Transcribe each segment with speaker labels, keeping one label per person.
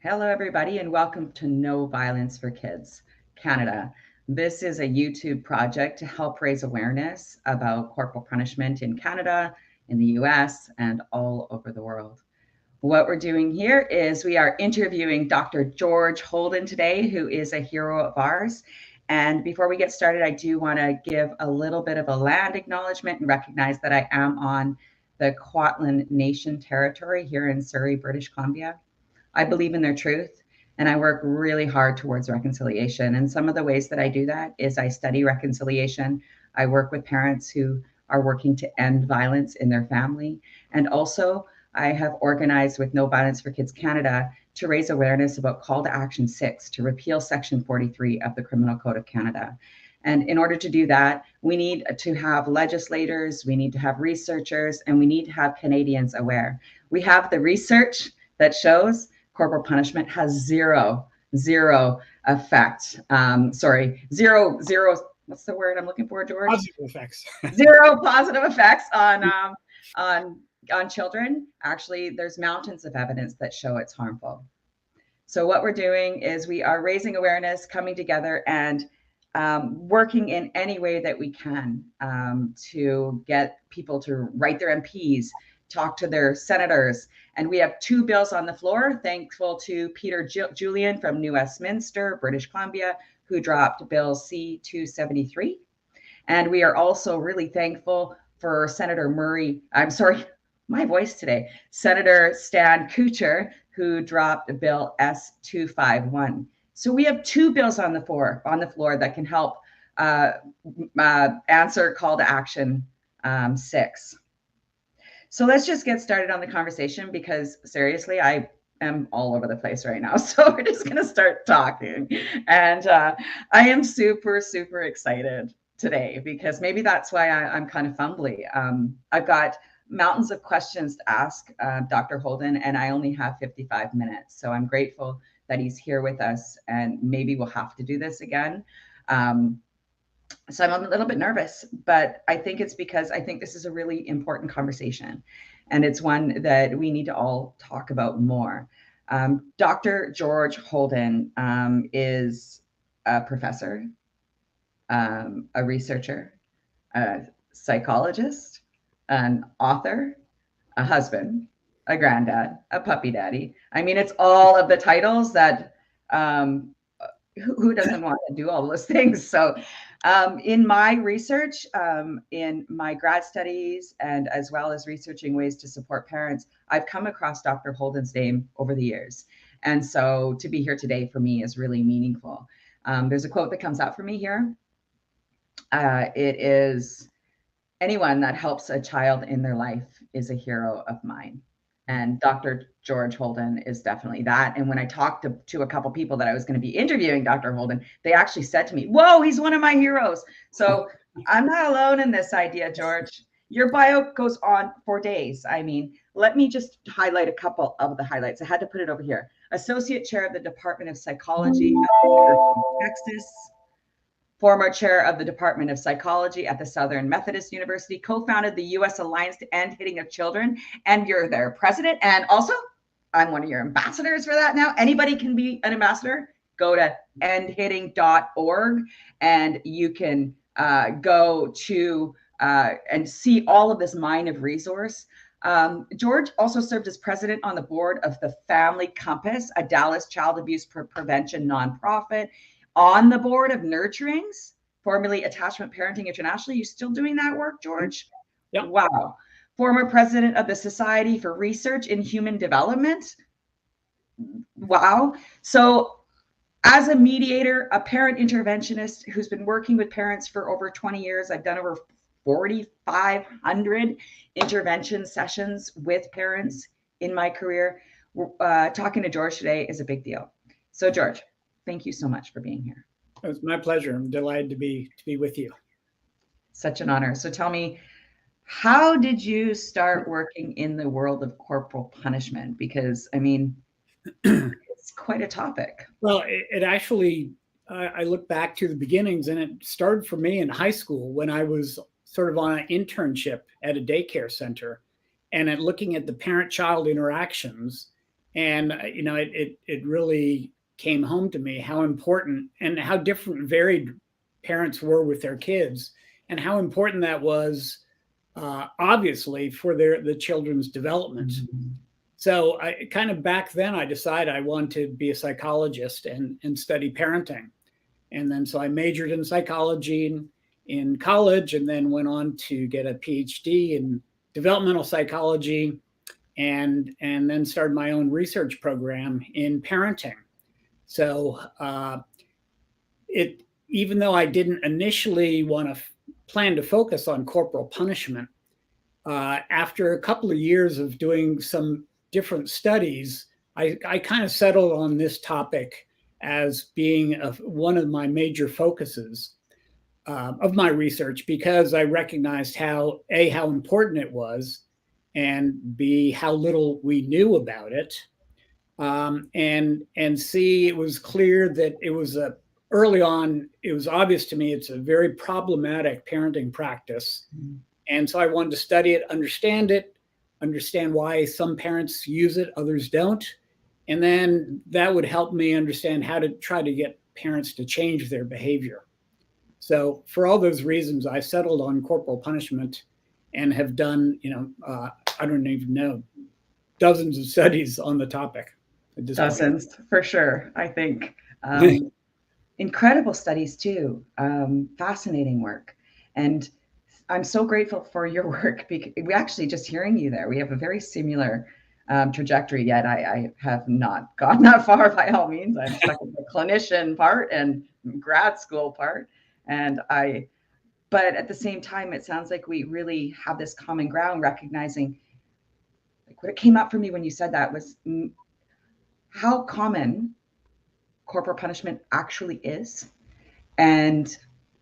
Speaker 1: Hello, everybody, and welcome to No Violence for Kids Canada. This is a YouTube project to help raise awareness about corporal punishment in Canada, in the US, and all over the world. What we're doing here is we are interviewing Dr. George Holden today, who is a hero of ours. And before we get started, I do want to give a little bit of a land acknowledgement and recognize that I am on the Kwantlen Nation territory here in Surrey, British Columbia. I believe in their truth and I work really hard towards reconciliation. And some of the ways that I do that is I study reconciliation. I work with parents who are working to end violence in their family. And also, I have organized with No Violence for Kids Canada to raise awareness about Call to Action 6 to repeal Section 43 of the Criminal Code of Canada. And in order to do that, we need to have legislators, we need to have researchers, and we need to have Canadians aware. We have the research that shows corporal punishment has zero effect. Zero. What's the word I'm looking for, George?
Speaker 2: Positive effects.
Speaker 1: Zero positive effects on children. Actually, there's mountains of evidence that show it's harmful. So what we're doing is we are raising awareness, coming together, and working in any way that we can to get people to write their MPs, talk to their senators. And we have two bills on the floor, thankful to Peter Julian from New Westminster, British Columbia, who dropped Bill C-273. And we are also really thankful for Senator Senator Stan Kuchar, who dropped Bill S-251. So we have two bills on the floor that can help answer Call to Action 6. So let's just get started on the conversation because seriously, I am all over the place right now. So we're just going to start talking. And I am super, super excited today because maybe that's why I'm kind of fumbly. I've got mountains of questions to ask Dr. Holden, and I only have 55 minutes. So I'm grateful that he's here with us, and maybe we'll have to do this again. So I'm a little bit nervous, but I think it's because I think this is a really important conversation, and it's one that we need to all talk about more. Dr. George Holden is a professor, a researcher, a psychologist, an author, a husband, a granddad, a puppy daddy. I mean, it's all of the titles that who doesn't want to do all those things? So in my research, in my grad studies, and as well as researching ways to support parents, I've come across Dr. Holden's name over the years. And so to be here today for me is really meaningful. There's a quote that comes out for me here. It is, anyone that helps a child in their life is a hero of mine. And Dr. George Holden is definitely that. And when I talked to a couple people that I was going to be interviewing Dr. Holden, they actually said to me, whoa, he's one of my heroes. So I'm not alone in this idea, George. Your bio goes on for days. I mean, let me just highlight a couple of the highlights. I had to put it over here. Associate Chair of the Department of Psychology at the University of Texas. Former chair of the Department of Psychology at the Southern Methodist University, co-founded the U.S. Alliance to End Hitting of Children, and you're their president. And also, I'm one of your ambassadors for that now. Anybody can be an ambassador. Go to endhitting.org, and you can go to and see all of this mine of resource. George also served as president on the board of the Family Compass, a Dallas child abuse prevention nonprofit. On the board of Nurturings, formerly Attachment Parenting International. You still doing that work, George?
Speaker 2: Yep.
Speaker 1: Wow. Former president of the Society for Research in Human Development. Wow. So as a mediator, a parent interventionist who's been working with parents for over 20 years, I've done over 4,500 intervention sessions with parents in my career. Talking to George today is a big deal. So George, thank you so much for being here.
Speaker 2: It's my pleasure. I'm delighted to be with you.
Speaker 1: Such an honor. So tell me, how did you start working in the world of corporal punishment? Because, I mean, it's quite a topic.
Speaker 2: Well, it actually, I look back to the beginnings, and it started for me in high school when I was sort of on an internship at a daycare center, and at looking at the parent-child interactions And it really came home to me how important and how different varied parents were with their kids, and how important that was, obviously, for the children's development.
Speaker 1: Mhm.
Speaker 2: So I kind of back then I decided I wanted to be a psychologist and study parenting. And then so I majored in psychology in college, and then went on to get a PhD in developmental psychology, and then started my own research program in parenting. So it even though I didn't initially want to plan to focus on corporal punishment, after a couple of years of doing some different studies, I kind of settled on this topic as being one of my major focuses of my research, because I recognized how important it was, and B, how little we knew about it, and C, it was clear that it was early on. It was obvious to me it's a very problematic parenting practice, and so I wanted to study it, understand why some parents use it, others don't, and then that would help me understand how to try to get parents to change their behavior. So for all those reasons, I settled on corporal punishment and have done, I don't even know, dozens of studies on the topic at this
Speaker 1: Dozens, for sure, I think. Incredible studies too, fascinating work. And I'm so grateful for your work, because we actually, just hearing you there, we have a very similar trajectory, yet I have not gone that far by all means. I'm stuck in the clinician part and grad school part. But at the same time, it sounds like we really have this common ground, recognizing, like, what came up for me when you said that was how common corporal punishment actually is. And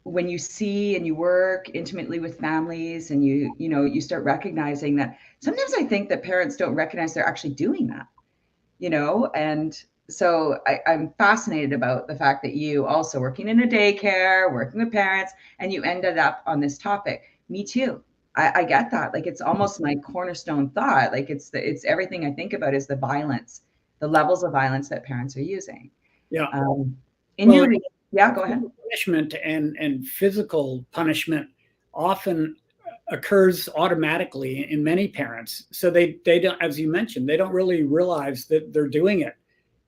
Speaker 1: when you see and you work intimately with families, and you start recognizing that sometimes I think that parents don't recognize they're actually doing that, and so I'm fascinated about the fact that you also working in a daycare, working with parents, and you ended up on this topic. Me too. I get that. Like, it's almost my cornerstone thought. Like, it's everything I think about is the violence, the levels of violence that parents are using.
Speaker 2: Yeah.
Speaker 1: In your Yeah, go ahead.
Speaker 2: Punishment and physical punishment often occurs automatically in many parents. So they don't, as you mentioned, they don't really realize that they're doing it.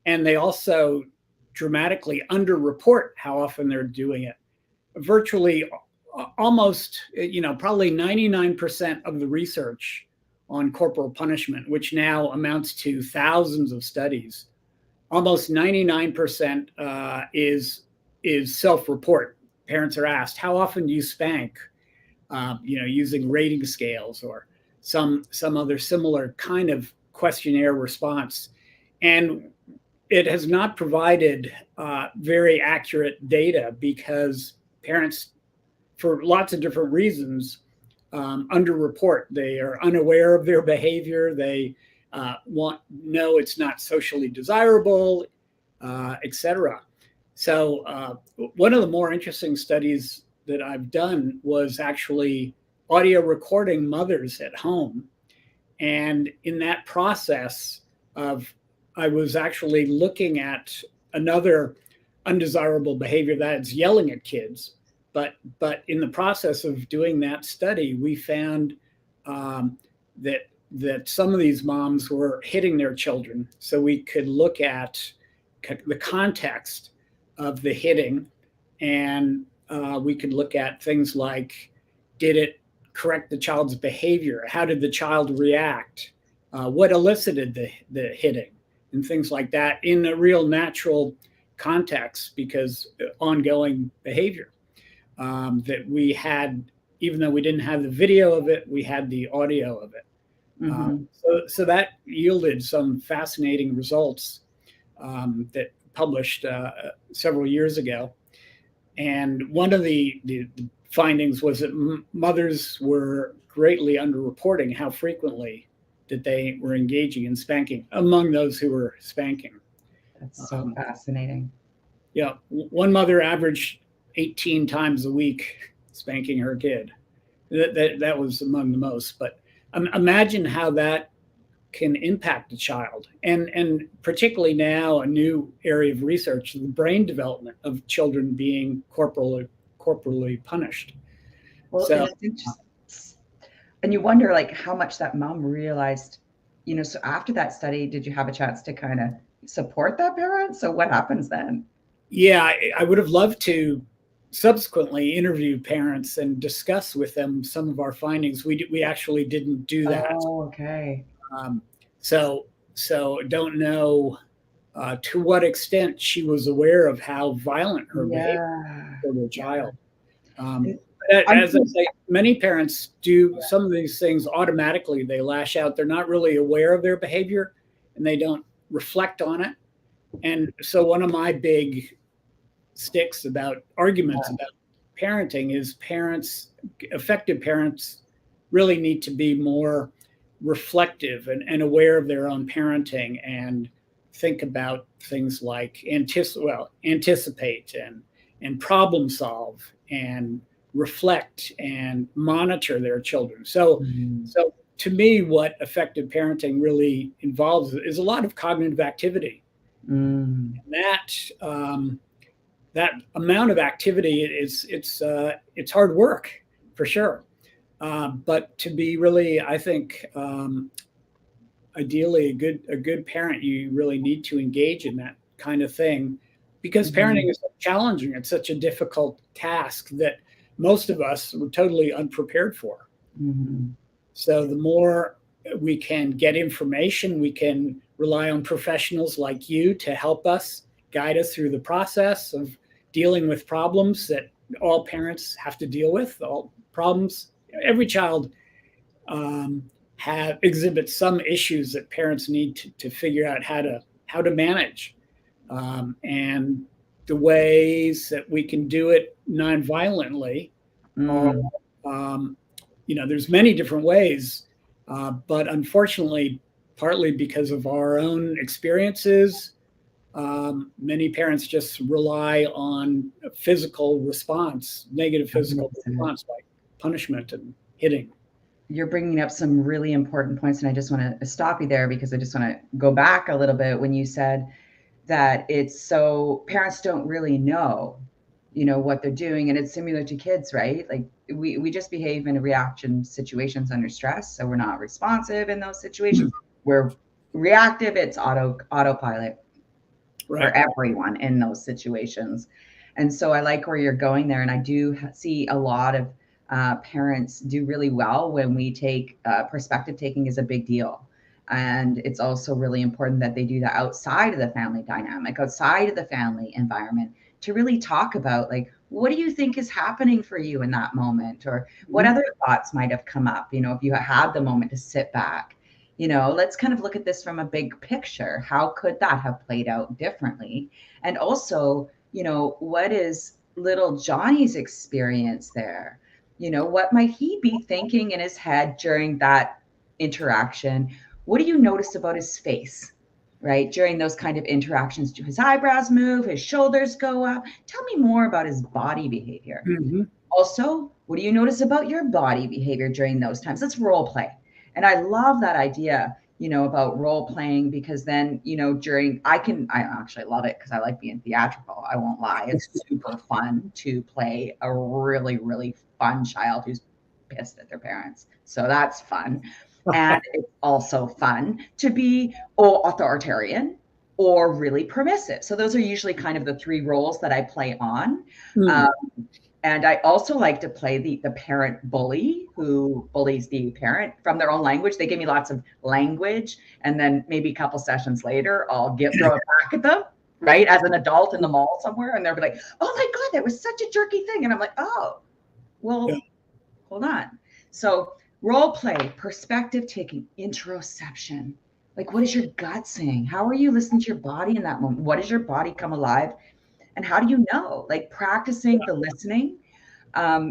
Speaker 2: And they also dramatically underreport how often they're doing it. Virtually almost, probably 99% of the research on corporal punishment, which now amounts to thousands of studies, almost 99% is self-report. Parents are asked, how often do you spank? Using rating scales or some other similar kind of questionnaire response. And it has not provided very accurate data, because parents, for lots of different reasons, underreport. They are unaware of their behavior. They know it's not socially desirable, etc. So one of the more interesting studies that I've done was actually audio recording mothers at home. And in that process I was actually looking at another undesirable behavior, that is yelling at kids. But in the process of doing that study, we found that some of these moms were hitting their children. So we could look at the context of the hitting, and we could look at things like, did it correct the child's behavior? How did the child react? What elicited the hitting? And things like that in a real natural context, because ongoing behavior that we had, even though we didn't have the video of it, we had the audio of it. Mm-hmm. So that yielded some fascinating results that published several years ago. And one of the findings was that mothers were greatly underreporting how frequently that they were engaging in spanking among those who were spanking.
Speaker 1: That's so fascinating.
Speaker 2: Yeah, one mother averaged 18 times a week spanking her kid. That was among the most. But imagine how that can impact a child. And particularly now, a new area of research, the brain development of children being corporally punished.
Speaker 1: Well, and
Speaker 2: So
Speaker 1: it's interesting. And you wonder like how much that mom realized, so after that study, did you have a chance to kind of support that parent? So what happens then?
Speaker 2: yeah, I would have loved to subsequently interview parents and discuss with them some of our findings. We actually didn't do that.
Speaker 1: Oh, okay.
Speaker 2: Um, so don't know to what extent she was aware of how violent her behavior
Speaker 1: Yeah.
Speaker 2: for the
Speaker 1: Yeah.
Speaker 2: child.
Speaker 1: And I'm
Speaker 2: As I say, many parents do some of these things automatically. They lash out. They're not really aware of their behavior, and they don't reflect on it. And so, one of my big sticks about arguments about parenting is effective parents really need to be more reflective and aware of their own parenting and think about things like anticipate and problem solve and reflect and monitor their children. So to me, what effective parenting really involves is a lot of cognitive activity. And that amount of activity it's hard work for sure. But to be really, I think, ideally a good parent, you really need to engage in that kind of thing because parenting is so challenging. It's such a difficult task that most of us were totally unprepared for. So the more we can get information, we can rely on professionals like you to help us, guide us through the process of dealing with problems that all parents have to deal with. All problems, every child exhibits some issues that parents need to figure out how to manage, and the ways that we can do it non-violently are, there's many different ways, but unfortunately, partly because of our own experiences, many parents just rely on a physical response, negative physical response, like punishment and hitting.
Speaker 1: You're bringing up some really important points, and I just want to stop you there because I just want to go back a little bit when you said that it's so parents don't really know, what they're doing, and it's similar to kids, right? Like we just behave in reaction situations under stress, so we're not responsive in those situations. We're reactive. It's autopilot for everyone in those situations. And so I like where you're going there, and I do see a lot of parents do really well when we take perspective taking is a big deal. And it's also really important that they do that outside of the family dynamic, outside of the family environment, to really talk about like, what do you think is happening for you in that moment? Or what other thoughts might have come up? If you had the moment to sit back, let's kind of look at this from a big picture. How could that have played out differently? And also, what is little Johnny's experience there? What might he be thinking in his head during that interaction? What do you notice about his face, right? During those kind of interactions, do his eyebrows move, his shoulders go up? Tell me more about his body behavior. Also, what do you notice about your body behavior during those times? Let's role play. And I love that idea, about role playing, because then, I actually love it because I like being theatrical. I won't lie. It's super fun to play a really, really fun child who's pissed at their parents. So that's fun. And it's also fun to be authoritarian or really permissive. So those are usually kind of the three roles that I play on. And I also like to play the parent bully who bullies the parent from their own language. They give me lots of language, and then maybe a couple sessions later, I'll throw it back at them, right? As an adult in the mall somewhere, and they'll be like, "Oh my God, that was such a jerky thing," and I'm like, "Oh, well, hold on." So role play, perspective taking, interoception. Like, what is your gut saying? How are you listening to your body in that moment? What does your body come alive? And how do you know? Like practicing the listening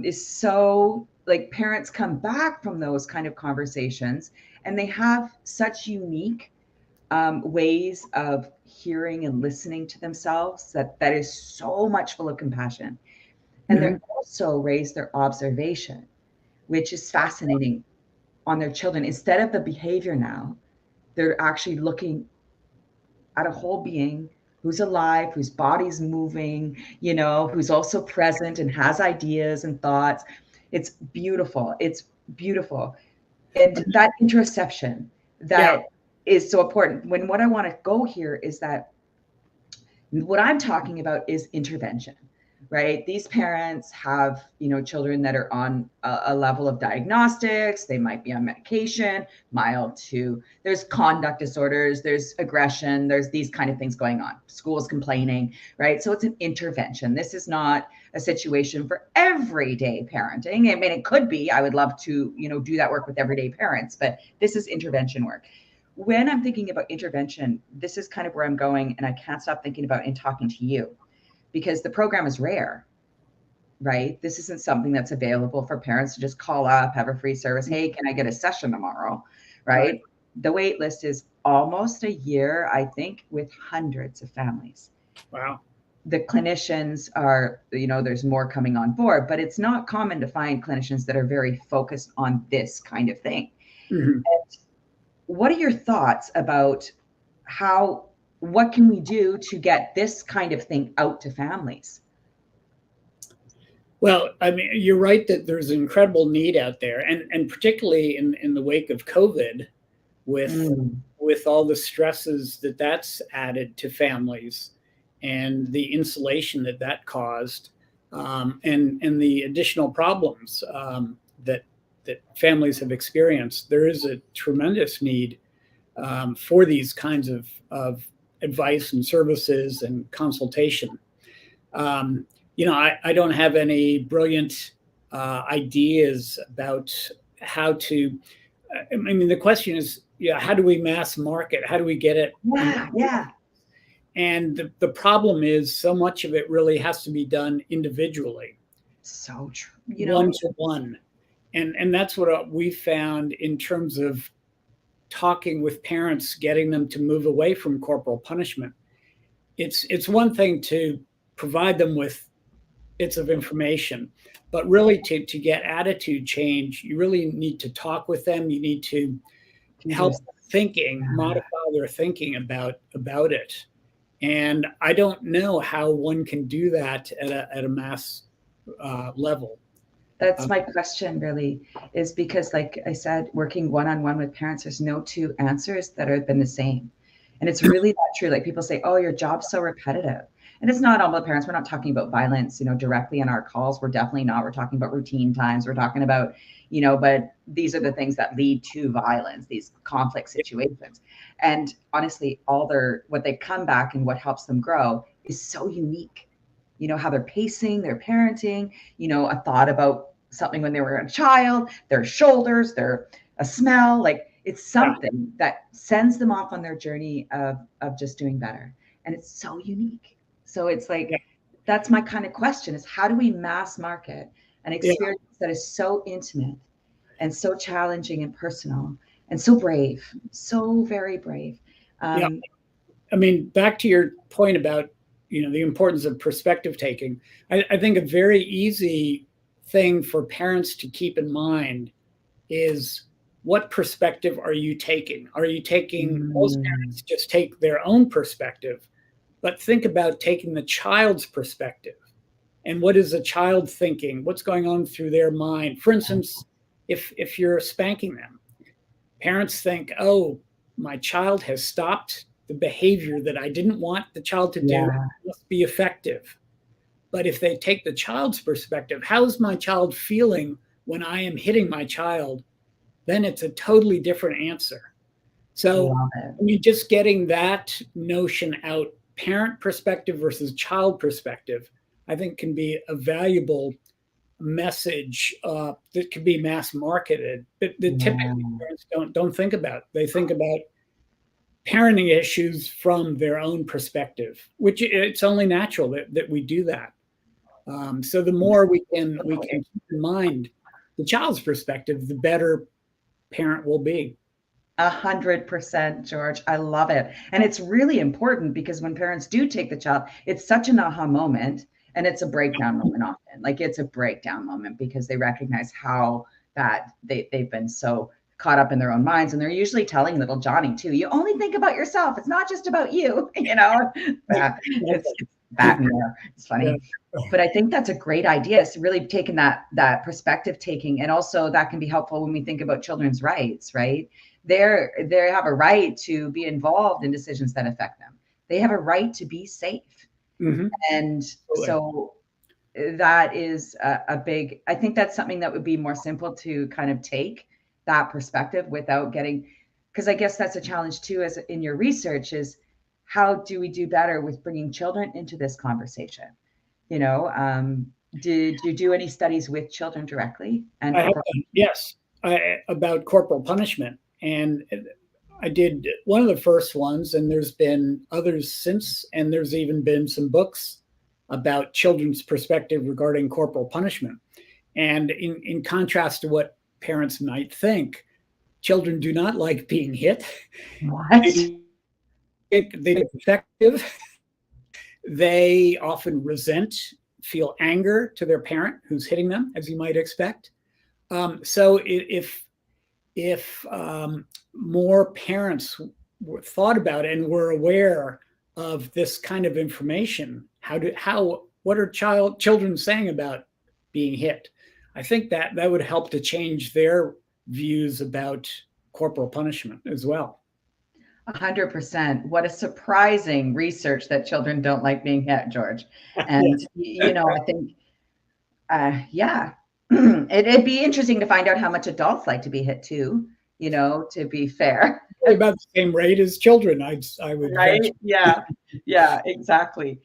Speaker 1: is so, like, parents come back from those kind of conversations and they have such unique ways of hearing and listening to themselves that is so much full of compassion. And they're also raise their observation, which is fascinating, on their children. Instead of the behavior now, they're actually looking at a whole being who's alive, whose body's moving, who's also present and has ideas and thoughts. It's beautiful. It's beautiful. And that interoception that is so important. What I want to go here is that what I'm talking about is intervention, right? These parents have, children that are on a level of diagnostics. They might be on medication, mild to, there's conduct disorders, there's aggression, there's these kind of things going on. Schools complaining, right? So it's an intervention. This is not a situation for everyday parenting. I mean, it could be. I would love to, do that work with everyday parents, but this is intervention work. When I'm thinking about intervention, this is kind of where I'm going, and I can't stop thinking about in talking to you, because the program is rare, right? This isn't something that's available for parents to just call up, have a free service. Hey, can I get a session tomorrow? Right? The wait list is almost a year, I think, with hundreds of families.
Speaker 2: Wow.
Speaker 1: The clinicians are, there's more coming on board, but it's not common to find clinicians that are very focused on this kind of thing.
Speaker 2: Mm-hmm.
Speaker 1: And what are your thoughts about what can we do to get this kind of thing out to families?
Speaker 2: Well, I mean, you're right that there's an incredible need out there, and particularly in the wake of COVID, with all the stresses that's added to families, and the insulation that caused, and the additional problems that families have experienced. There is a tremendous need for these kinds of advice and services and consultation. I don't have any brilliant ideas about how to. I mean, the question is, how do we mass market? How do we get it?
Speaker 1: Yeah.
Speaker 2: And the problem is, so much of it really has to be done individually.
Speaker 1: So true.
Speaker 2: One to one. And that's what we found in terms of talking with parents, getting them to move away from corporal punishment. It's one thing to provide them with bits of information, but really to get attitude change, you really need to talk with them. You need to help thinking, modify their thinking about it. And I don't know how one can do that at a mass level.
Speaker 1: That's my question, really, is because, like I said, working one-on-one with parents, there's no two answers that have been the same. And it's really not true. Like, people say, oh, your job's so repetitive. And it's not all about parents. We're not talking about violence, directly in our calls. We're definitely not. We're talking about routine times. We're talking about, but these are the things that lead to violence, these conflict situations. And honestly, what they come back and what helps them grow is so unique. How they're pacing, their parenting, a thought about something when they were a child, their shoulders, a smell, like it's something that sends them off on their journey of just doing better. And it's so unique. So it's like, that's my kind of question, is how do we mass market an experience that is so intimate and so challenging and personal and so brave, so very brave.
Speaker 2: I mean, back to your point about, the importance of perspective taking. I think a very easy thing for parents to keep in mind is, what perspective are you taking? Are you taking, most parents just take their own perspective, but think about taking the child's perspective. And what is a child thinking? What's going on through their mind? For instance, if you're spanking them, parents think, oh, my child has stopped the behavior that I didn't want the child to do. It must be effective. But if they take the child's perspective, how is my child feeling when I am hitting my child? Then it's a totally different answer. So, I mean, just getting that notion out, parent perspective versus child perspective, I think can be a valuable message that could be mass marketed, but that typically parents don't think about. They think about parenting issues from their own perspective, which it's only natural that we do that. So the more we can keep in mind the child's perspective, the better parent will be.
Speaker 1: 100%, George. I love it. And it's really important, because when parents do take the child, it's such an aha moment, and it's a breakdown moment often. Like, it's a breakdown moment because they recognize how that they've been so caught up in their own minds. And they're usually telling little Johnny too, you only think about yourself. It's not just about you, it's that and more. It's funny.
Speaker 2: Yeah.
Speaker 1: But I think that's a great idea. It's really taking that perspective taking. And also that can be helpful when we think about children's rights, right? They have a right to be involved in decisions that affect them. They have a right to be safe.
Speaker 2: Mm-hmm.
Speaker 1: And so that is a big, I think that's something that would be more simple to kind of take that perspective without getting, because I guess that's a challenge too, as in your research, is how do we do better with bringing children into this conversation? Did you do any studies with children directly? And
Speaker 2: I have done, yes, about corporal punishment. And I did one of the first ones, and there's been others since, and there's even been some books about children's perspective regarding corporal punishment. And in contrast to what parents might think, children do not like being hit.
Speaker 1: What?
Speaker 2: They're effective. They often feel anger to their parent who's hitting them, as you might expect. So if more parents thought about it and were aware of this kind of information, what are children saying about being hit? I think that would help to change their views about corporal punishment as well.
Speaker 1: 100%. What a surprising research that children don't like being hit, George. And, I think, yeah, it'd be interesting to find out how much adults like to be hit too, to be fair.
Speaker 2: About the same rate as children, I would.
Speaker 1: Right? Yeah, exactly.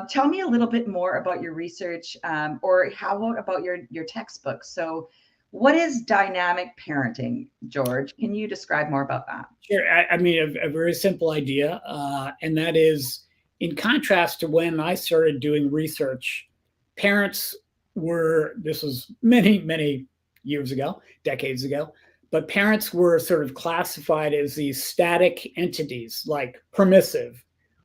Speaker 1: Tell me a little bit more about your research, or how about your textbook? So what is dynamic parenting, George? Can you describe more about that?
Speaker 2: Sure. I mean, a very simple idea, and that is, in contrast to when I started doing research, parents this was many, many years ago, decades ago, but parents were sort of classified as these static entities, like permissive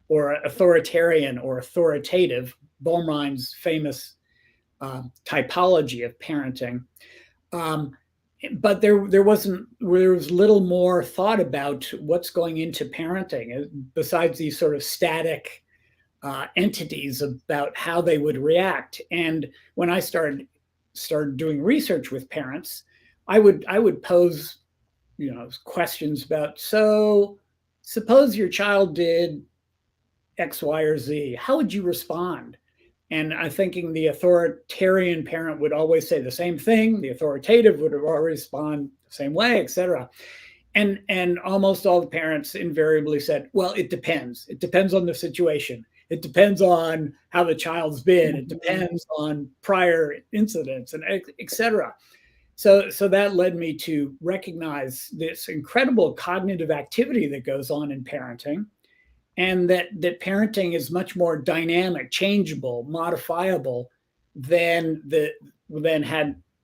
Speaker 2: or authoritarian or authoritative, Baumrine's famous typology of parenting. But there was little more thought about what's going into parenting besides these sort of static entities about how they would react. And when I started doing research with parents, I would pose, questions about, so suppose your child did X, Y, or Z, how would you respond? And I'm thinking the authoritarian parent would always say the same thing. The authoritative would respond the same way, etc. And almost all the parents invariably said, well, it depends. It depends on the situation. It depends on how the child's been. It depends on prior incidents, and etc. So that led me to recognize this incredible cognitive activity that goes on in parenting, and that parenting is much more dynamic, changeable, modifiable than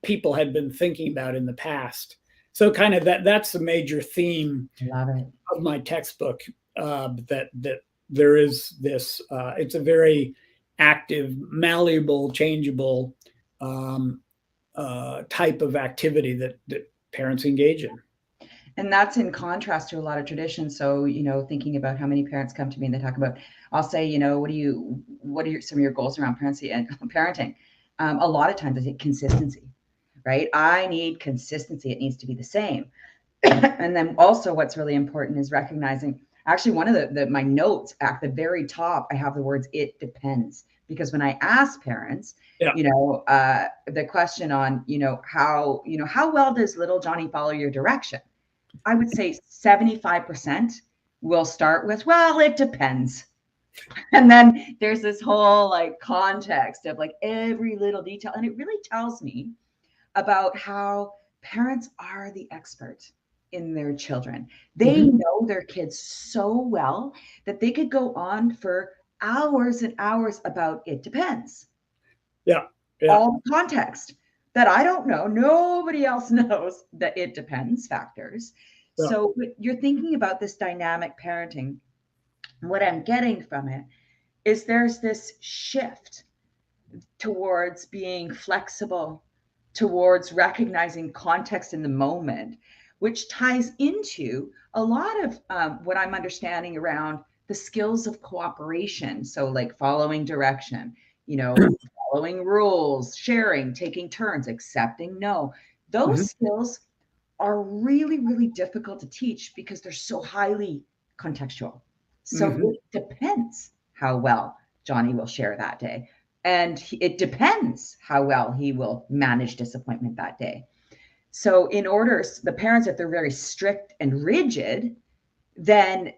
Speaker 2: people had been thinking about in the past. So kind of that's the major theme of my textbook, that there is this, it's a very active, malleable, changeable type of activity that parents engage in.
Speaker 1: And that's in contrast to a lot of traditions. So, thinking about how many parents come to me and they talk about, I'll say, what are some of your goals around parenting? A lot of times I think consistency, right? I need consistency. It needs to be the same. And then also what's really important is recognizing, actually one of my notes at the very top, I have the words, it depends. Because when I ask parents, the question on, how well does little Johnny follow your direction? I would say 75% will start with, well, it depends. And then there's this whole context of every little detail. And it really tells me about how parents are the expert in their children. They know their kids so well that they could go on for hours and hours about it depends.
Speaker 2: Yeah.
Speaker 1: All the context that I don't know, nobody else knows, that it depends factors. Yeah. So you're thinking about this dynamic parenting. What I'm getting from it is there's this shift towards being flexible, towards recognizing context in the moment, which ties into a lot of what I'm understanding around the skills of cooperation. So, like following direction, following rules, sharing, taking turns, accepting no. Those skills are really, really difficult to teach because they're so highly contextual. So it depends how well Johnny will share that day. And it depends how well he will manage disappointment that day. So in order, the parents, if they're very strict and rigid, then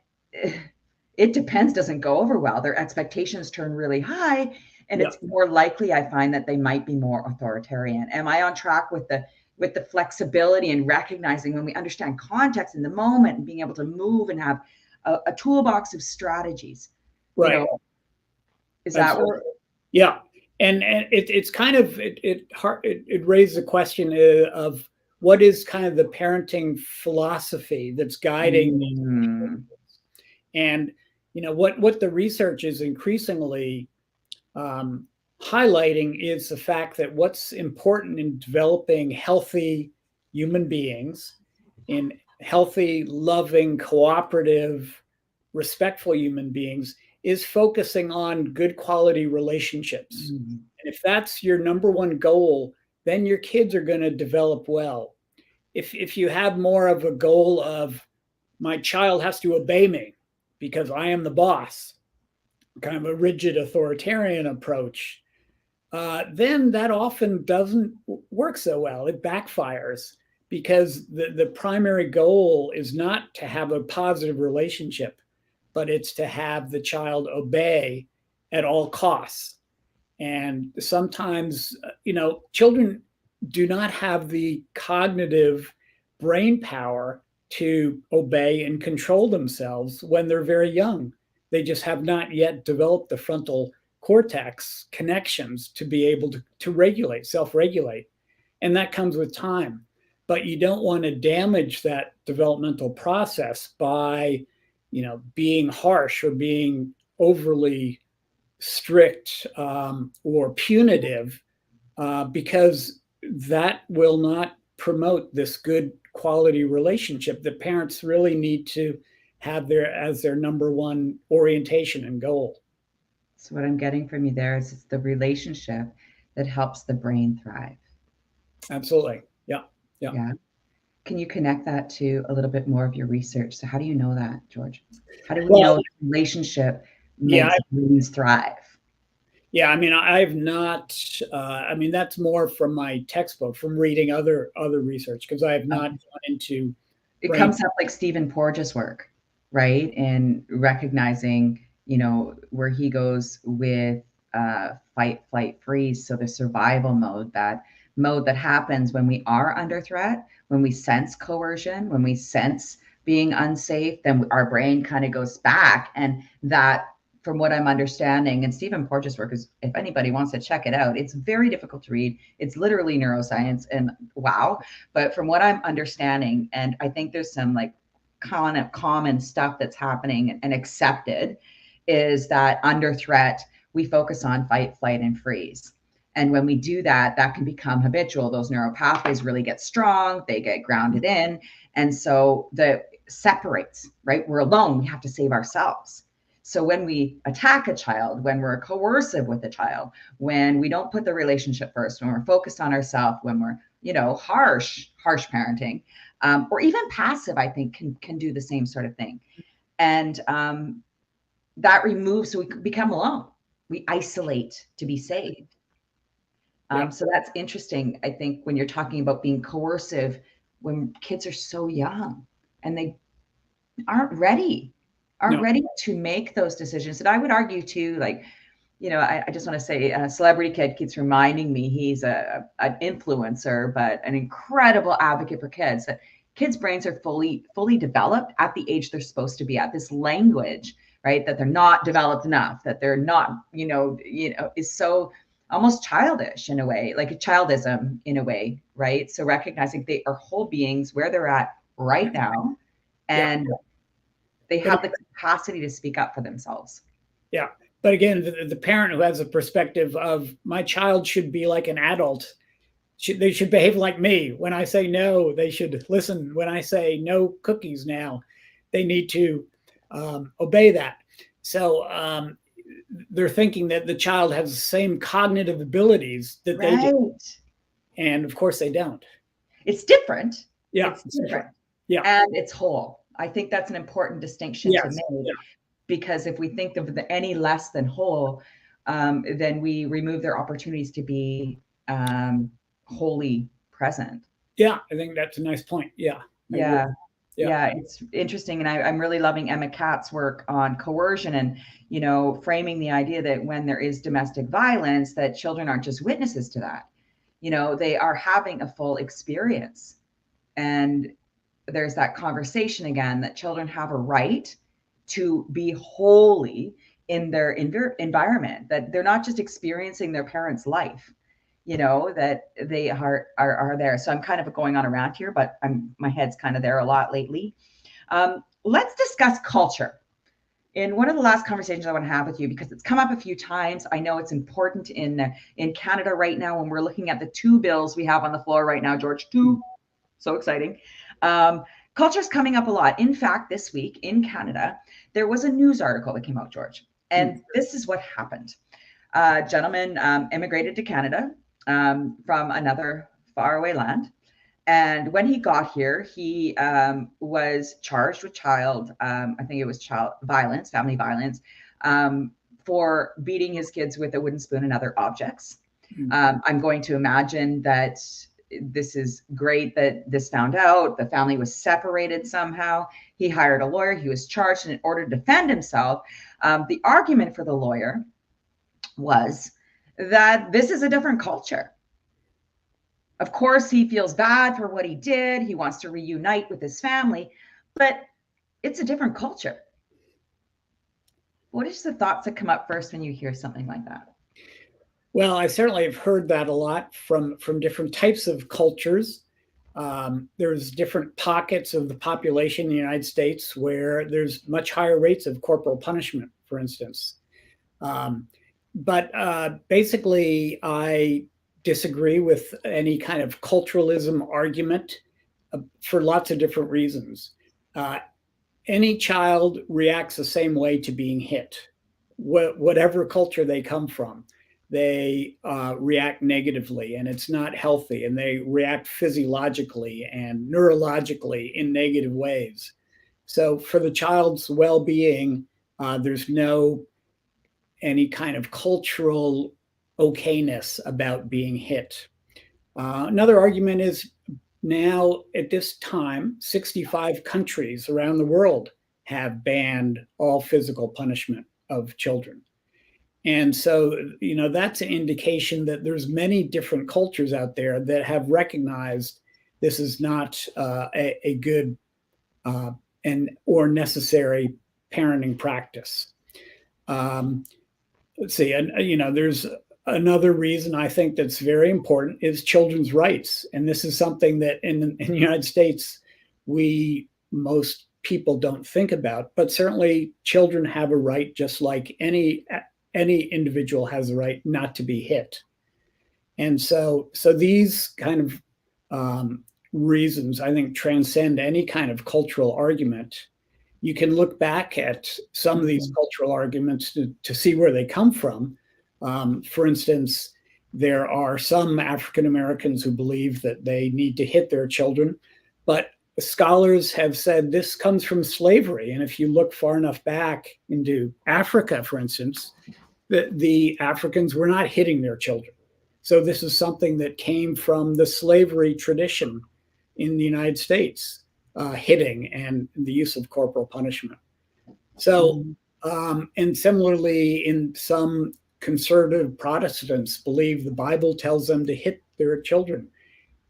Speaker 1: it depends doesn't go over well. Their expectations turn really high, and it's more likely, I find, that they might be more authoritarian. Am I on track with the flexibility and recognizing when we understand context in the moment and being able to move and have a toolbox of strategies?
Speaker 2: Right.
Speaker 1: Is that what?
Speaker 2: Yeah. And it's kind of, it raises the question of what is kind of the parenting philosophy that's guiding and what the research is increasingly highlighting is the fact that what's important in developing healthy human beings, in healthy, loving, cooperative, respectful human beings, is focusing on good quality relationships. And if that's your number one goal, then your kids are going to develop well. If you have more of a goal of my child has to obey me because I am the boss, kind of a rigid authoritarian approach, then that often doesn't work so well. It backfires because the primary goal is not to have a positive relationship, but it's to have the child obey at all costs. And sometimes, children do not have the cognitive brain power to obey and control themselves when they're very young. They just have not yet developed the frontal cortex connections to be able to regulate, self-regulate. And that comes with time. But you don't want to damage that developmental process by, being harsh or being overly strict or punitive, because that will not promote this good quality relationship that parents really need to have as their number one orientation and goal.
Speaker 1: So what I'm getting from you there is it's the relationship that helps the brain thrive.
Speaker 2: Absolutely. Yeah.
Speaker 1: Can you connect that to a little bit more of your research? So how do you know that, George? How do we know the relationship makes brains thrive?
Speaker 2: Yeah, I've not. That's more from my textbook, from reading other research, because I have not gone into.
Speaker 1: It comes up like Stephen Porges' work, right? And recognizing, where he goes with fight, flight, freeze. So the survival mode that happens when we are under threat, when we sense coercion, when we sense being unsafe, then our brain kind of goes back. And that, from what I'm understanding, and Stephen Porges' work is, if anybody wants to check it out, it's very difficult to read. It's literally neuroscience and wow. But from what I'm understanding, and I think there's some like kind of common stuff that's happening and accepted, is that under threat, we focus on fight, flight, and freeze. And when we do that, that can become habitual. Those neural pathways really get strong, they get grounded in. And so the separates, right? We're alone, we have to save ourselves. So when we attack a child, when we're coercive with a child, when we don't put the relationship first, when we're focused on ourselves, when we're, harsh parenting, or even passive, I think can do the same sort of thing. And that removes, so we become alone. We isolate to be saved. So that's interesting. I think when you're talking about being coercive, when kids are so young and they aren't ready to make those decisions. And I would argue too, like, I just want to say, Celebrity Kid keeps reminding me he's an influencer, but an incredible advocate for kids. That kids' brains are fully developed at the age they're supposed to be at. This language, right, that they're not developed enough, that they're not, is so almost childish in a way, like a childism in a way, right? So recognizing they are whole beings where they're at right now, and they have the capacity to speak up for themselves.
Speaker 2: Yeah. But again, the parent who has a perspective of my child should be like an adult, they should behave like me. When I say no, they should listen. When I say no cookies now, they need to obey that. So they're thinking that the child has the same cognitive abilities that they do.
Speaker 1: Right.
Speaker 2: And of course they don't.
Speaker 1: It's different.
Speaker 2: Yeah.
Speaker 1: It's different.
Speaker 2: Yeah.
Speaker 1: And it's whole. I think that's an important distinction to
Speaker 2: Yes.
Speaker 1: make,
Speaker 2: Yeah.
Speaker 1: because if we think of any less than whole, then we remove their opportunities to be wholly present.
Speaker 2: Yeah, I think that's a nice point. Yeah.
Speaker 1: Yeah.
Speaker 2: Yeah.
Speaker 1: Yeah, it's interesting. And I'm really loving Emma Catt's work on coercion and, you know, framing the idea that when there is domestic violence, that children aren't just witnesses to that. You know, they are having a full experience. And there's that conversation again that children have a right to be wholly in their environment, that they're not just experiencing their parents' life, you know, that they are there. So I'm kind of going on a rant here, but my head's kind of there a lot lately. Let's discuss culture. In one of the last conversations I want to have with you, because it's come up a few times, I know it's important in Canada right now when we're looking at the 2 bills we have on the floor right now, George, 2, so exciting. Culture is coming up a lot. In fact, this week in Canada, there was a news article that came out, George, and this is what happened. A gentleman immigrated to Canada from another faraway land. And when he got here, he was charged with I think it was child violence, family violence, for beating his kids with a wooden spoon and other objects. I'm going to imagine that this is great that this found out. The family was separated somehow. He hired a lawyer. He was charged, and in order to defend himself, the argument for the lawyer was that this is a different culture. Of course, he feels bad for what he did. He wants to reunite with his family, but it's a different culture. What is the thoughts that come up first when you hear something like that?
Speaker 2: Well, I certainly have heard that a lot from different types of cultures. There's different pockets of the population in the United States where there's much higher rates of corporal punishment, for instance. But basically, I disagree with any kind of culturalism argument for lots of different reasons. Any child reacts the same way to being hit, whatever culture they come from. They react negatively, and it's not healthy, and they react physiologically and neurologically in negative ways. So for the child's well-being, there's no any kind of cultural okayness about being hit. Another argument is now at this time, 65 countries around the world have banned all physical punishment of children. And so, you know, that's an indication that there's many different cultures out there that have recognized this is not a good or necessary parenting practice. Let's see, and you know, there's another reason I think that's very important is children's rights, and this is something that in the United States most people don't think about, but certainly children have a right, just like any individual has a right not to be hit. And so these kind of reasons, I think, transcend any kind of cultural argument. You can look back at some of these cultural arguments to see where they come from. For instance, there are some African Americans who believe that they need to hit their children, but scholars have said this comes from slavery. And if you look far enough back into Africa, for instance, the Africans were not hitting their children. So this is something that came from the slavery tradition in the United States. Hitting and the use of corporal punishment. So, and similarly, in some conservative Protestants believe the Bible tells them to hit their children.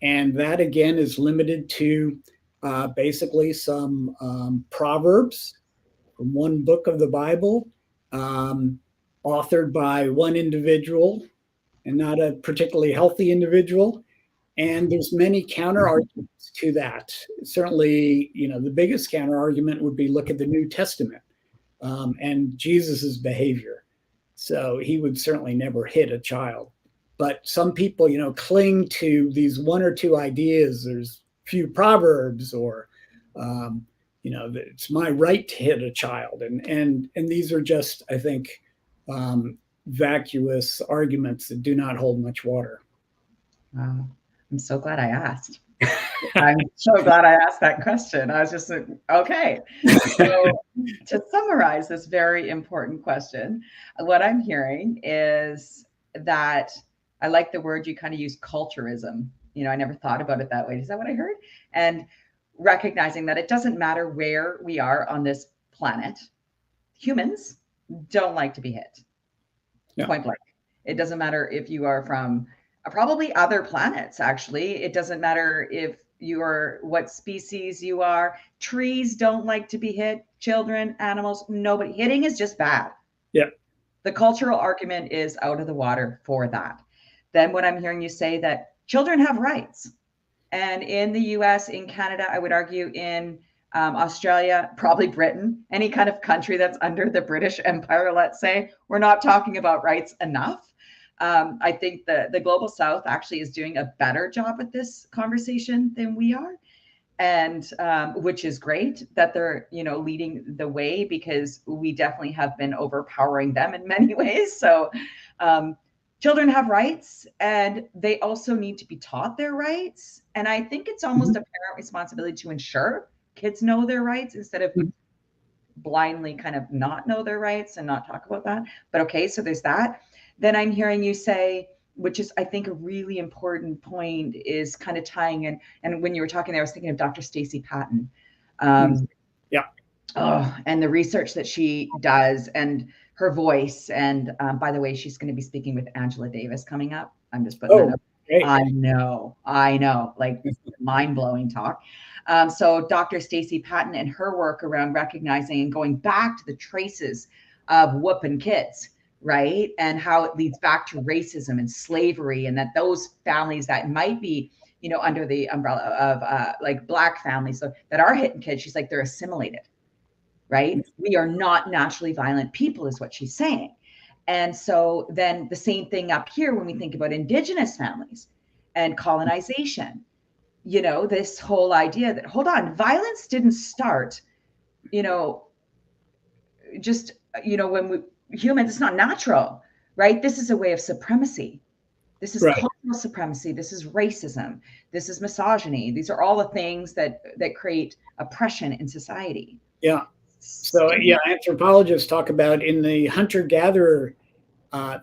Speaker 2: And that, again, is limited to basically some proverbs from one book of the Bible, authored by one individual and not a particularly healthy individual. And there's many counter arguments to that. Certainly, you know, the biggest counter argument would be look at the New Testament and Jesus's behavior. So he would certainly never hit a child. But some people, cling to these one or two ideas. There's few proverbs, or it's my right to hit a child, and these are just, I think, vacuous arguments that do not hold much water.
Speaker 1: Wow. I'm so glad I asked. I'm so glad I asked that question. I was just like, okay. So to summarize this very important question, what I'm hearing is that I like the word you kind of use, culturism. I never thought about it that way. Is that what I heard? And recognizing that it doesn't matter where we are on this planet, humans don't like to be hit. Yeah. Point blank. It doesn't matter if you are from probably other planets, actually. It doesn't matter if you are what species you are. Trees don't like to be hit. Children, animals, nobody. Hitting is just bad.
Speaker 2: Yeah.
Speaker 1: The cultural argument is out of the water for that. Then what I'm hearing you say, that children have rights. And in the US, in Canada, I would argue in Australia, probably Britain, any kind of country that's under the British Empire, let's say, we're not talking about rights enough. I think the Global South actually is doing a better job at this conversation than we are. And which is great that they're, leading the way, because we definitely have been overpowering them in many ways. So children have rights, and they also need to be taught their rights. And I think it's almost a parent responsibility to ensure kids know their rights, instead of blindly kind of not know their rights and not talk about that. But okay, so there's that. Then I'm hearing you say, which is, I think, a really important point, is kind of tying in. And when you were talking there, I was thinking of Dr. Stacey Patton.
Speaker 2: Yeah.
Speaker 1: Oh, and the research that she does, and her voice. And by the way, she's going to be speaking with Angela Davis coming up. I'm just putting that up.
Speaker 2: Great.
Speaker 1: I know, like mind-blowing talk. So Dr. Stacey Patton and her work around recognizing and going back to the traces of whooping kids, right? And how it leads back to racism and slavery, and that those families that might be, under the umbrella of like Black families, so that are hitting kids, she's like, they're assimilated, right? We are not naturally violent people, is what she's saying. And so then the same thing up here when we think about Indigenous families and colonization, this whole idea that, hold on, violence didn't start, just, when we humans, it's not natural, right? This is a way of supremacy. This is cultural supremacy. This is racism. This is misogyny. These are all the things that create oppression in society.
Speaker 2: Yeah. So anthropologists talk about, in the hunter-gatherer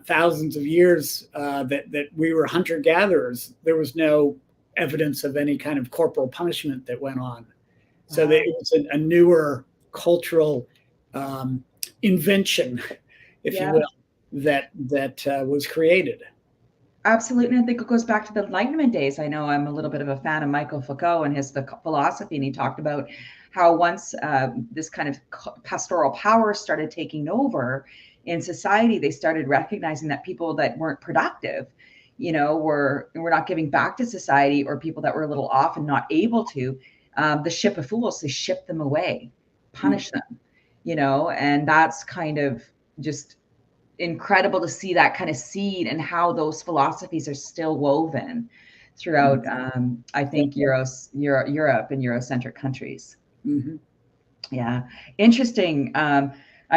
Speaker 2: thousands of years that we were hunter-gatherers, there was no evidence of any kind of corporal punishment that went on. So it was a newer cultural invention, if you will, that was created.
Speaker 1: Absolutely. And I think it goes back to the Enlightenment days. I know I'm a little bit of a fan of Michael Foucault and his philosophy, and he talked about how once this kind of pastoral power started taking over in society, they started recognizing that people that weren't productive, were not giving back to society, or people that were a little off and not able to, the ship of fools, they shipped them away, punish them, and that's kind of just incredible to see that kind of seed, and how those philosophies are still woven throughout, I think, Europe and Eurocentric countries.
Speaker 2: Mm-hmm.
Speaker 1: Yeah. Interesting. I'm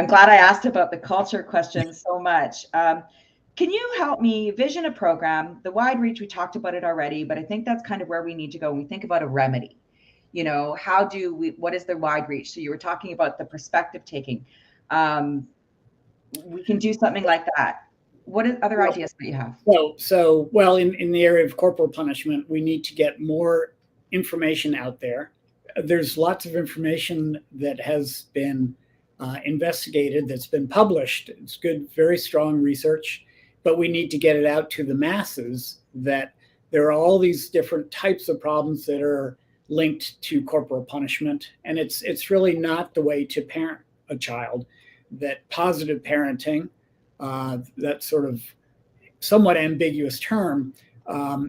Speaker 1: glad I asked about the culture question so much. Can you help me vision a program, the wide reach? We talked about it already, but I think that's kind of where we need to go when we think about a remedy. What is the wide reach? So you were talking about the perspective taking. We can do something like that. What other ideas that you have?
Speaker 2: Well, in the area of corporal punishment, we need to get more information out there. There's lots of information that has been investigated, that's been published. It's good, very strong research, but we need to get it out to the masses, that there are all these different types of problems that are linked to corporal punishment. And it's really not the way to parent a child. That positive parenting, that sort of somewhat ambiguous term,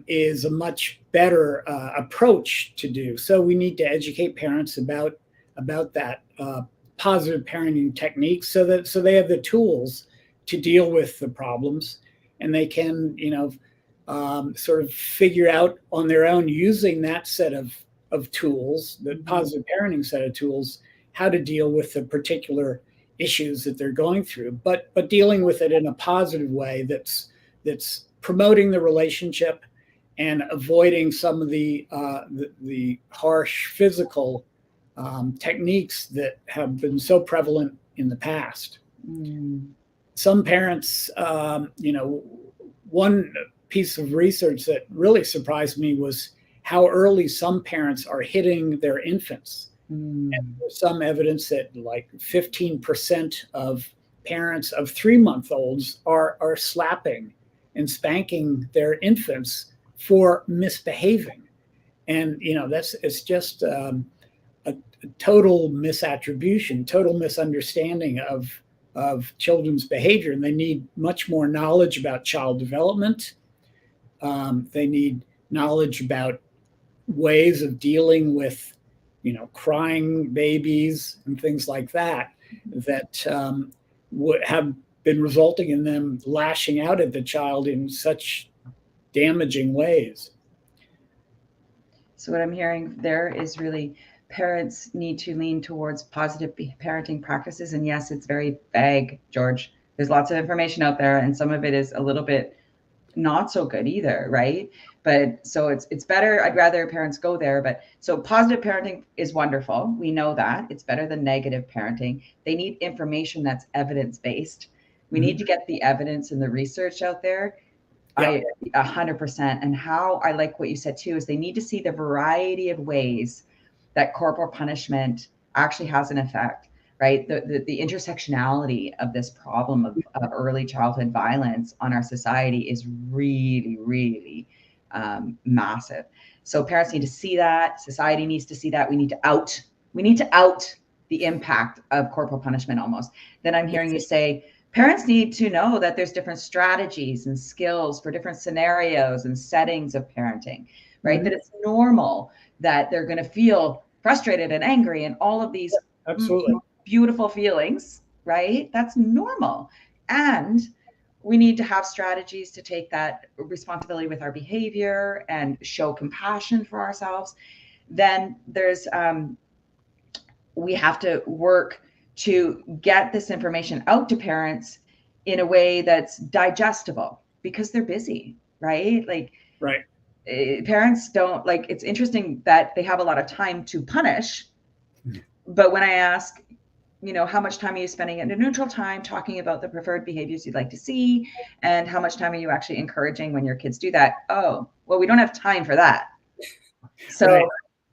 Speaker 2: is a much better approach to do. So we need to educate parents about that positive parenting techniques, so they have the tools to deal with the problems, and they can, sort of figure out on their own using that set of tools, the positive parenting set of tools, how to deal with the particular issues that they're going through, but dealing with it in a positive way that's promoting the relationship and avoiding some of the harsh physical techniques that have been so prevalent in the past. Some parents, one piece of research that really surprised me was how early some parents are hitting their infants. And there's some evidence that like 15% of parents of 3-month-olds are slapping and spanking their infants for misbehaving. And, it's just a total misattribution, total misunderstanding of children's behavior. And they need much more knowledge about child development. They need knowledge about ways of dealing with, crying babies and things like that, would have been resulting in them lashing out at the child in such damaging ways.
Speaker 1: So what I'm hearing there is really parents need to lean towards positive parenting practices. And yes, it's very vague, George. There's lots of information out there, and some of it is a little bit not so good either, right? But so it's better. I'd rather parents go there. But so positive parenting is wonderful. We know that it's better than negative parenting. They need information that's evidence-based. We need to get the evidence and the research out there. Yeah. 100%. And how I like what you said too, is they need to see the variety of ways that corporal punishment actually has an effect, right? The intersectionality of this problem of early childhood violence on our society is really, really massive. So parents need to see that. Society needs to see that. We need to out the impact of corporal punishment almost. Then I'm hearing you say, parents need to know that there's different strategies and skills for different scenarios and settings of parenting, right? That it's normal that they're going to feel frustrated and angry and all of these beautiful feelings, right? That's normal. And we need to have strategies to take that responsibility with our behavior and show compassion for ourselves. Then there's, we have to work to get this information out to parents in a way that's digestible because they're busy, right? Parents don't it's interesting that they have a lot of time to punish, but when I ask, how much time are you spending at a neutral time talking about the preferred behaviors you'd like to see, and how much time are you actually encouraging when your kids do that? Oh, well, we don't have time for that. So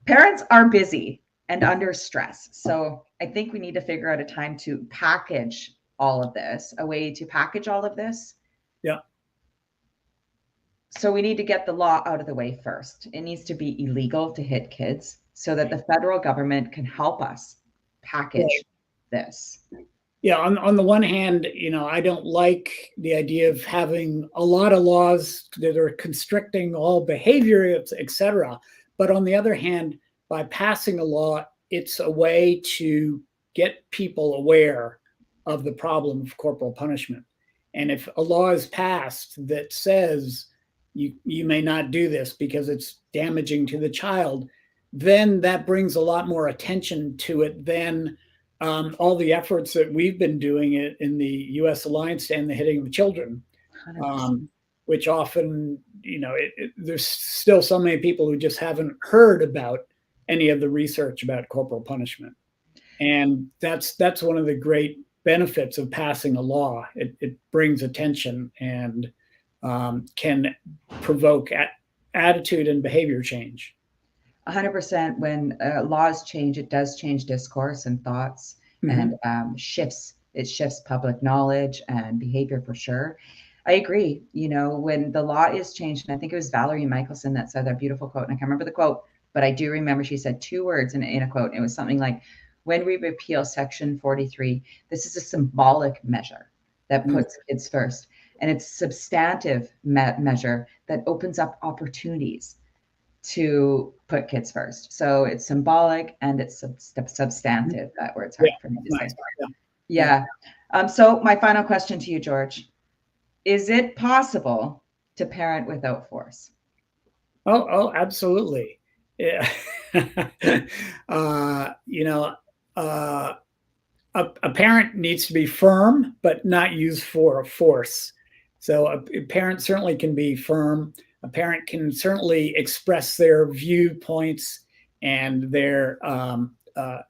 Speaker 1: parents are busy and under stress. So I think we need to figure out a time to package all of this, a way to package all of this.
Speaker 2: Yeah.
Speaker 1: So we need to get the law out of the way first. It needs to be illegal to hit kids so that the federal government can help us package this.
Speaker 2: Yeah, on the one hand, I don't like the idea of having a lot of laws that are constricting all behavior, et cetera. But on the other hand, by passing a law, it's a way to get people aware of the problem of corporal punishment. And if a law is passed that says you may not do this because it's damaging to the child, then that brings a lot more attention to it than all the efforts that we've been doing in the U.S. Alliance to End the Hitting of Children, which often, there's still so many people who just haven't heard about any of the research about corporal punishment. And that's one of the great benefits of passing a law. It brings attention and can provoke attitude and behavior change.
Speaker 1: 100%. When laws change, it does change discourse and thoughts, and it shifts public knowledge and behavior for sure. I agree. When the law is changed, and I think it was Valerie Michelson that said that beautiful quote, and I can't remember the quote, but I do remember she said 2 words in a quote. It was something like, when we repeal Section 43, this is a symbolic measure that puts kids first. And it's substantive measure that opens up opportunities to put kids first. So it's symbolic and it's substantive. That word's hard for me to say. Yeah. So my final question to you, George, is it possible to parent without force?
Speaker 2: Absolutely. Yeah. You know, a parent needs to be firm, but not use force. So a parent certainly can be firm. A parent can certainly express their viewpoints and their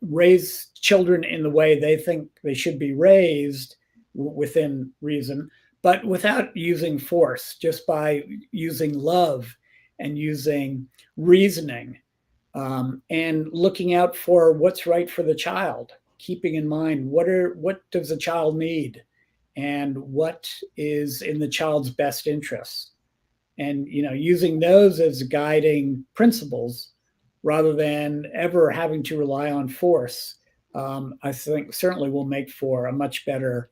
Speaker 2: raise children in the way they think they should be raised within reason, but without using force, just by using love and using reasoning, and looking out for what's right for the child, keeping in mind what does the child need and what is in the child's best interests, and using those as guiding principles rather than ever having to rely on force. I think certainly will make for a much better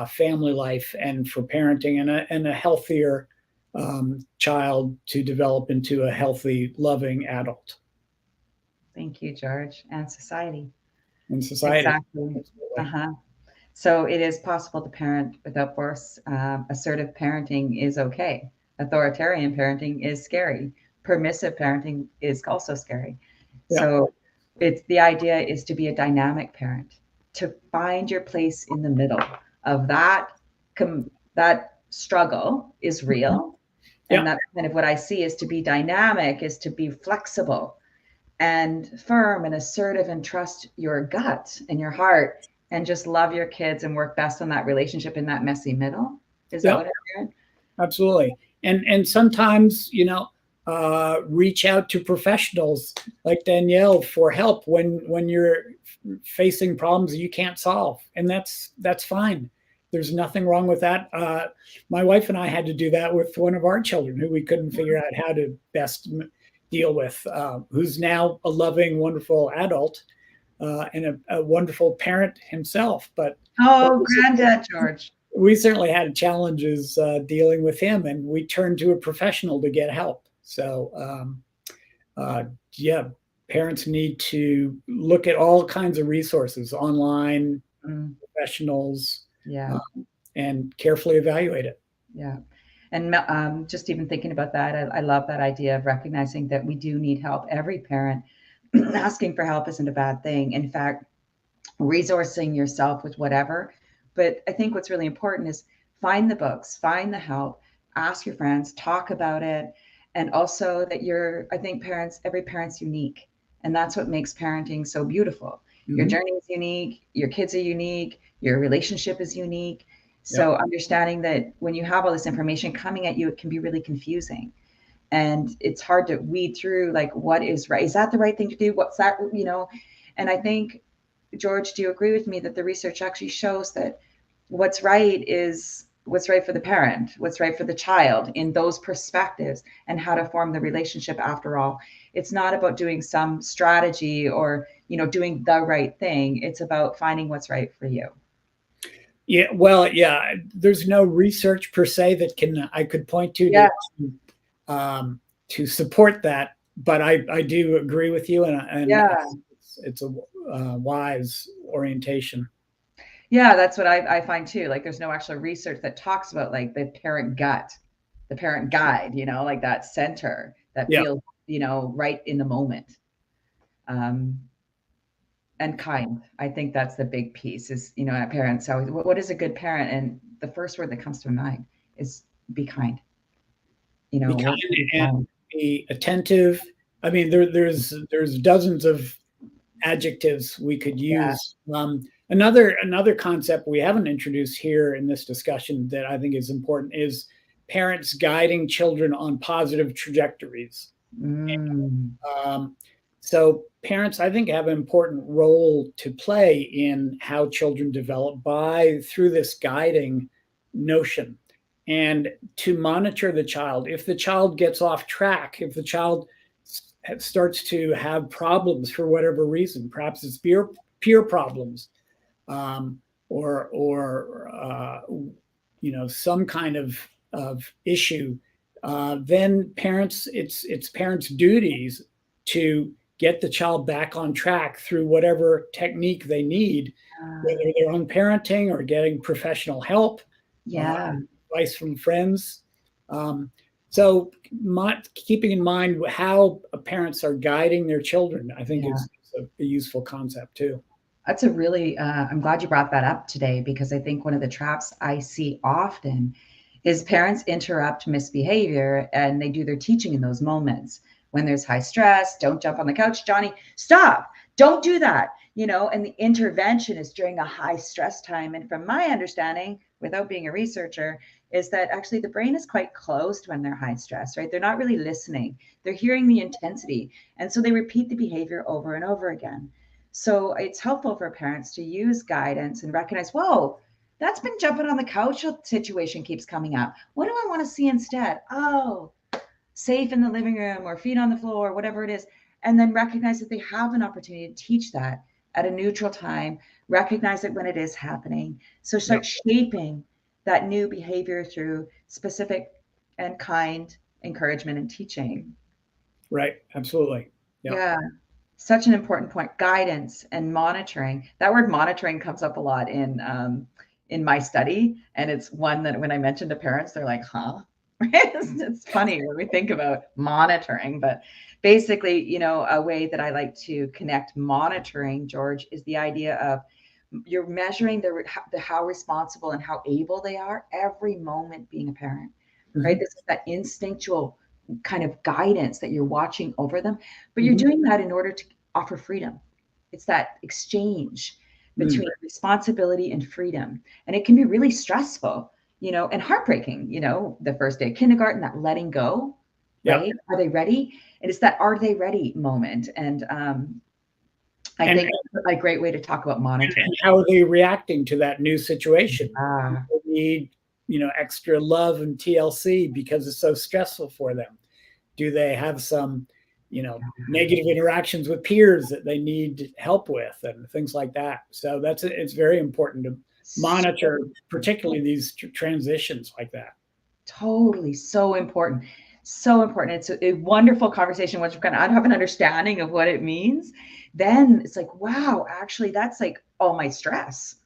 Speaker 2: family life and for parenting, and a healthier child to develop into a healthy, loving adult.
Speaker 1: Thank you, George. And society.
Speaker 2: In society.
Speaker 1: Exactly. Uh-huh. So it is possible to parent without force. Assertive parenting is okay. Authoritarian parenting is scary. Permissive parenting is also scary.
Speaker 2: Yeah.
Speaker 1: So it's the idea is to be a dynamic parent, to find your place in the middle of that. That struggle is real,
Speaker 2: Yeah.
Speaker 1: and that's kind of what I see is to be dynamic, is to be flexible and firm and assertive and trust your gut and your heart and just love your kids and work best on that relationship in that messy middle. Is that what I'm hearing?
Speaker 2: Absolutely. And sometimes, reach out to professionals like Danielle for help when you're facing problems you can't solve. And that's fine. There's nothing wrong with that. My wife and I had to do that with one of our children who we couldn't figure out how to best deal with, who's now a loving, wonderful adult, and a wonderful parent himself. But
Speaker 1: Granddad George.
Speaker 2: We certainly had challenges dealing with him, and we turned to a professional to get help. So, parents need to look at all kinds of resources online, professionals, and carefully evaluate it.
Speaker 1: Yeah. And just even thinking about that, I love that idea of recognizing that we do need help. Every parent asking for help isn't a bad thing. In fact, resourcing yourself with whatever. But I think what's really important is find the books, find the help, ask your friends, talk about it. And also that I think every parent's unique. And that's what makes parenting so beautiful. Mm-hmm. Your journey is unique, your kids are unique, your relationship is unique. So understanding that when you have all this information coming at you, it can be really confusing. And it's hard to weed through, like, what is right? Is that the right thing to do? What's that, And I think, George, do you agree with me that the research actually shows that what's right is what's right for the parent, what's right for the child in those perspectives, and how to form the relationship after all? It's not about doing some strategy or, doing the right thing. It's about finding what's right for you.
Speaker 2: Yeah, well, there's no research per se that I could point to to support that, but I do agree with you, and it's a wise orientation.
Speaker 1: Yeah, that's what I find too. Like, there's no actual research that talks about like the parent gut, the parent guide, like that center that feels, right in the moment. And kind. I think that's the big piece is, parents always, what is a good parent? And the first word that comes to mind is be kind.
Speaker 2: Be kind and be attentive. I mean, there's dozens of adjectives we could use. Another concept we haven't introduced here in this discussion that I think is important is parents guiding children on positive trajectories. So parents, I think, have an important role to play in how children develop through this guiding notion, and to monitor the child. If the child gets off track, if the child starts to have problems for whatever reason, perhaps it's peer problems, or some kind of issue, then it's parents' duties to get the child back on track through whatever technique they need, whether their own parenting or getting professional help, advice from friends. So keeping in mind how parents are guiding their children, I think is a useful concept too.
Speaker 1: That's a really, I'm glad you brought that up today, because I think one of the traps I see often is parents interrupt misbehavior and they do their teaching in those moments. When there's high stress, don't jump on the couch, Johnny, stop, don't do that, and the intervention is during a high stress time. And from my understanding, without being a researcher, is that actually the brain is quite closed when they're high stress, right? They're not really listening. They're hearing the intensity. And so they repeat the behavior over and over again. So it's helpful for parents to use guidance and recognize, whoa, that's been jumping on the couch situation keeps coming up. What do I want to see instead? Oh, safe in the living room or feet on the floor, whatever it is. And then recognize that they have an opportunity to teach that at a neutral time, recognize it when it is happening. So start shaping that new behavior through specific and kind encouragement and teaching.
Speaker 2: Right. Absolutely.
Speaker 1: Yeah. Such an important point. Guidance and monitoring. That word monitoring comes up a lot in my study, and it's one that when I mention to parents, they're like, "Huh?" It's funny when we think about monitoring, but basically, a way that I like to connect monitoring, George, is the idea of you're measuring the how responsible and how able they are every moment being a parent, right? This is that instinctual kind of guidance that you're watching over them, but you're doing that in order to offer freedom. It's that exchange between responsibility and freedom. And it can be really stressful, and heartbreaking, the first day of kindergarten, that letting go, right? Are they ready? And it's that are they ready moment. And I think it's a great way to talk about monitoring.
Speaker 2: And how are they reacting to that new situation? They need, extra love and TLC because it's so stressful for them. Do they have some, negative interactions with peers that they need help with and things like that? So it's very important to monitor, particularly these transitions like that.
Speaker 1: Totally. So important. So important. It's a wonderful conversation. Once we kind of have an understanding of what it means, then it's like, wow, actually, that's like all my stress.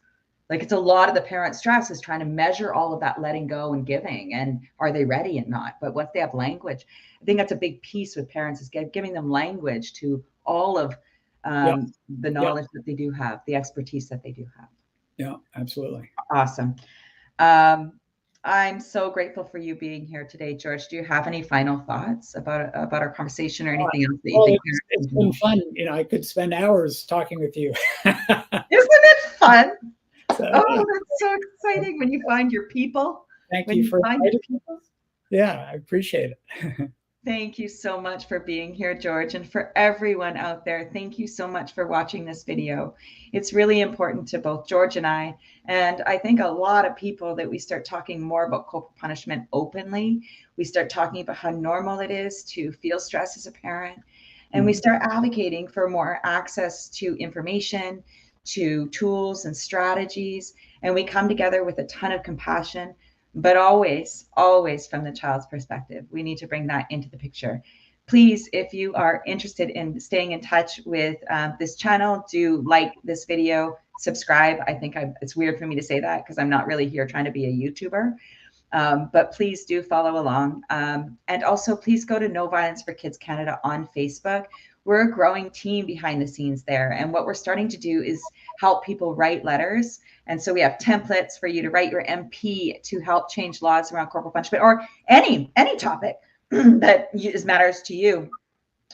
Speaker 1: Like it's a lot of the parent stress is trying to measure all of that letting go and giving, and are they ready and not. But once they have language, I think that's a big piece with parents, is giving them language to all of the knowledge that they do have, the expertise that they do have.
Speaker 2: Yeah, absolutely.
Speaker 1: Awesome. I'm so grateful for you being here today, George. Do you have any final thoughts about our conversation or anything else that you think?
Speaker 2: It's been fun. I could spend hours talking with you.
Speaker 1: Isn't it fun? Oh, that's so exciting when you find your people.
Speaker 2: Thank you for
Speaker 1: finding your people.
Speaker 2: Yeah, I appreciate it.
Speaker 1: Thank you so much for being here, George. And for everyone out there, thank you so much for watching this video. It's really important to both George and I think a lot of people, that we start talking more about corporal punishment openly. We start talking about how normal it is to feel stress as a parent. And we start advocating for more access to information, to tools and strategies. And we come together with a ton of compassion, but always, always from the child's perspective. We need to bring that into the picture. Please, if you are interested in staying in touch with this channel, do like this video, subscribe. I think it's weird for me to say that because I'm not really here trying to be a YouTuber. But please do follow along. And also please go to No Violence for Kids Canada on Facebook. We're a growing team behind the scenes there. And what we're starting to do is help people write letters. And so we have templates for you to write your MP to help change laws around corporal punishment, or any topic that matters to you.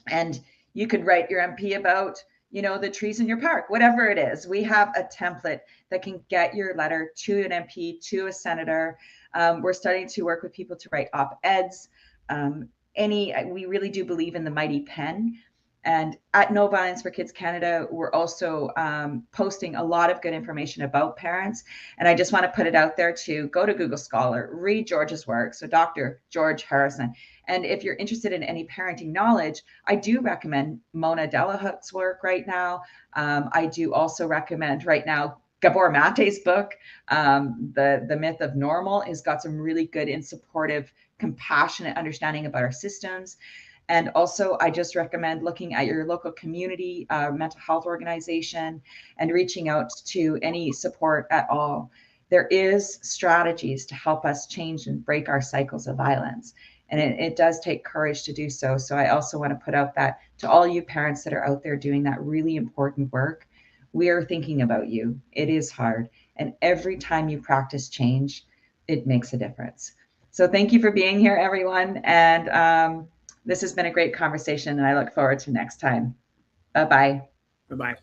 Speaker 1: And you could write your MP about, the trees in your park, whatever it is. We have a template that can get your letter to an MP, to a senator. We're starting to work with people to write op-eds. We really do believe in the mighty pen. And at No Violence for Kids Canada, we're also posting a lot of good information about parents. And I just want to put it out there to go to Google Scholar, read George's work. So Dr. George Harrison. And if you're interested in any parenting knowledge, I do recommend Mona Delahute's work right now. I do also recommend right now Gabor Mate's book, The Myth of Normal, has got some really good and supportive, compassionate understanding about our systems. And also, I just recommend looking at your local community mental health organization and reaching out to any support at all. There is strategies to help us change and break our cycles of violence. And it does take courage to do so. So I also want to put out that to all you parents that are out there doing that really important work, we are thinking about you. It is hard. And every time you practice change, it makes a difference. So thank you for being here, everyone. And this has been a great conversation, and I look forward to next time. Bye-bye.
Speaker 2: Bye-bye.